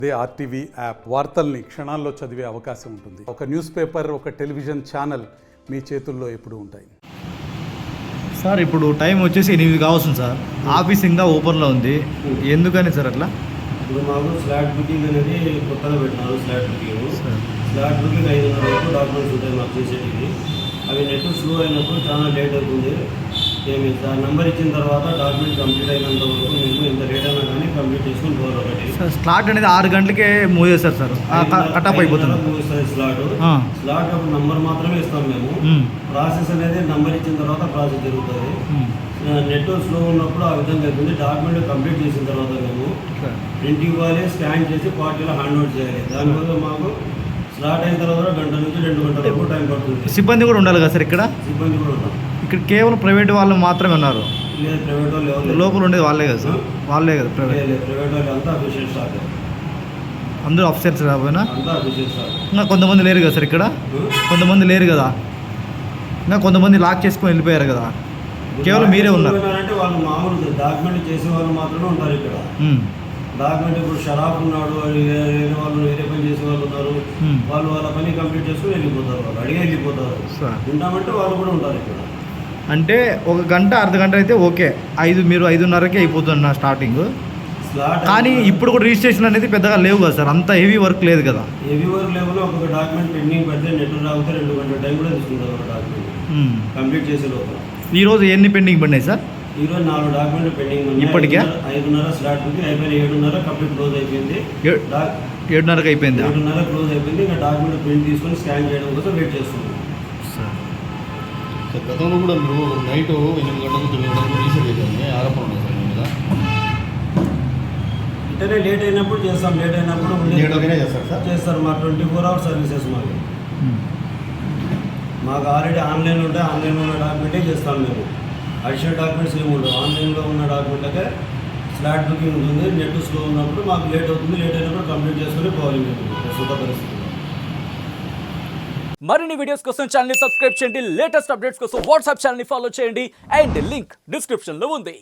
అదే RTV app వార్తల్ని క్షణాల్లో చదివే అవకాశం ఉంటుంది. ఒక న్యూస్ పేపర్, ఒక టెలివిజన్ ఛానల్ మీ చేతుల్లో ఎప్పుడూ ఉంటాయి. సార్ ఇప్పుడు టైం వచ్చేసి 8 కావస్తుంది సార్. ఆఫీస్ ఇంకా ఓపెన్లో ఉంది. ఎందుకని సార్ అట్లా? ఇప్పుడు మాకు స్లాట్ బుకింగ్ అనేది కొత్తగా పెట్టినారు. స్లాట్ బుకింగ్ 5:30 వరకు డాక్యుమెంట్స్ ఉంటాయి మాకు చేసేటివి. అవి నెట్ స్లో అయినప్పుడు చాలా లేట్ అవుతుంది. ఏమి సార్ నెంబర్ ఇచ్చిన తర్వాత డాక్యుమెంట్ కంప్లీట్ అయినంత వరకు మేము ఎంత లేట్ అయినా కానీ కంప్లీట్ చేసుకుని పోవాలి. ఒకటి స్లాట్ అనేది 6 గంటలకే మూవ్ చేస్తారు సార్. కటప్ అయిపోతుంది స్లాట్ అప్పుడు నంబర్ మాత్రమే ఇస్తాం మేము. ప్రాసెస్ అనేది నంబర్ ఇచ్చిన తర్వాత ప్రాసెస్ జరుగుతుంది. నెట్ స్లో ఉన్నప్పుడు ఆ విధంగా అవుతుంది. డాక్యుమెంట్ కంప్లీట్ చేసిన తర్వాత మేము ప్రింట్ ఇవ్వాలి, స్కాన్ చేసి పార్టీలో హ్యాండ్ ఓవర్ చేయాలి. దానివల్ల మాకు స్లాట్ అయిన తర్వాత 1 గంట నుంచి 2 గంటల వరకు టైం పడుతుంది. సిబ్బంది కూడా ఉండాలి కదా సార్? ఇక్కడ సిబ్బంది కూడా ఉంటాం. ఇక్కడ కేవలం ప్రైవేట్ వాళ్ళు మాత్రమే ఉన్నారు. లేదు, ప్రైవేట్ వాళ్ళు ఎవరు లోపల ఉండేది వాళ్ళే కదా సార్? వాళ్ళే కదా ప్రైవేట్ వాళ్ళు అంతా అఫీషియల్ స్టాఫ్. అందరూ ఆఫీసర్స్ రాబోయినా అంతా అఫీషియల్ స్టాఫ్. ఇంకా కొంతమంది లేరు కదా సార్? ఇక్కడ కొంతమంది లేరు కదా? ఇంకా కొంతమంది లాక్ చేసుకొని వెళ్ళిపోయారు కదా? కేవలం మీరే ఉన్నారు అంటే వాళ్ళు మామూలు డాక్యుమెంట్ చేసే వాళ్ళు మాత్రమే ఉంటారు ఇక్కడ. డాక్యుమెంట్ ఇప్పుడు షరాఫ్ ఉన్నాడు, వేరే వాళ్ళు వేరే పని చేసే వాళ్ళు ఉన్నారు. వాళ్ళు వాళ్ళ పని కంప్లీట్ చేసుకుని వెళ్ళిపోతారు. వాళ్ళు అడిగి వెళ్ళిపోతారు. ఉంటామంటే వాళ్ళు కూడా ఉంటారు ఇక్కడ. అంటే 1 గంట అర్ధ గంట అయితే ఓకే. మీరు 5:30కి అయిపోతుంది నా స్టార్టింగ్. కానీ ఇప్పుడు కూడా రిజిస్ట్రేషన్ అనేది పెద్దగా లేవు కదా సార్? అంత హెవీ వర్క్ లేదు కదా? హెవీ వర్క్ లేకుండా ఒక్కొక్క డాక్యుమెంట్ పెండింగ్ పెడితే నెట్ రాకపోతే 2 గంటల టైం కూడా తీసుకుంటారు ఒక డాక్యుమెంట్ కంప్లీట్ చేసే లోపల. ఈరోజు ఎన్ని పెండింగ్ పడినాయి సార్? ఈరోజు 4 డాక్యుమెంట్లు పెండింగ్ ఉన్నాయి. ఇప్పటికే 5:30 స్లాట్ బుకింగ్ అయిపోయింది. 7:30 కంప్లీట్ క్లోజ్ అయిపోయింది. 7:30కి అయిపోయింది. 7:30 క్లోజ్ అయిపోయింది. ఇంకా డాక్యుమెంట్ ప్రింట్ తీసుకొని స్కాన్ చేయడం కోసం వెయిట్ చేస్తున్నాం. సార్ గతంలో కూడా మీరు నైట్ 8 గంటలకు 9 గంటలకు రీసెట్ చేశారని ఆరోపణ ఉంది సార్ మీద. ఇంటనే లేట్ అయినప్పుడు చేస్తాం. లేట్ అయినప్పుడు చేస్తారు. మా 24 hours సర్వీసెస్ మాకు ఆల్రెడీ ఆన్లైన్ ఉంటే ఆన్లైన్లో ఉన్న డాక్యుమెంటే చేస్తాం మేము. అడిషనల్ డాక్యుమెంట్స్ ఏమి ఉండవు. ఆన్లైన్లో ఉన్న డాక్యుమెంట్లకే స్లాట్ బుకింగ్ ఉంటుంది. నెట్ స్లో ఉన్నప్పుడు మాకు లేట్ అవుతుంది. లేట్ అయినప్పుడు కంప్లీట్ చేసుకుని పోవాలి ప్రస్తుత పరిస్థితి. మరిన్ని వీడియోస్ కోసం ఛానల్ ని సబ్స్క్రైబ్ చేయండి. లేటెస్ట్ అప్డేట్స్ కోసం వాట్సాప్ ఛానల్ ని ఫాలో చేయండి. అండ్ లింక్ డిస్క్రిప్షన్ లో ఉంది.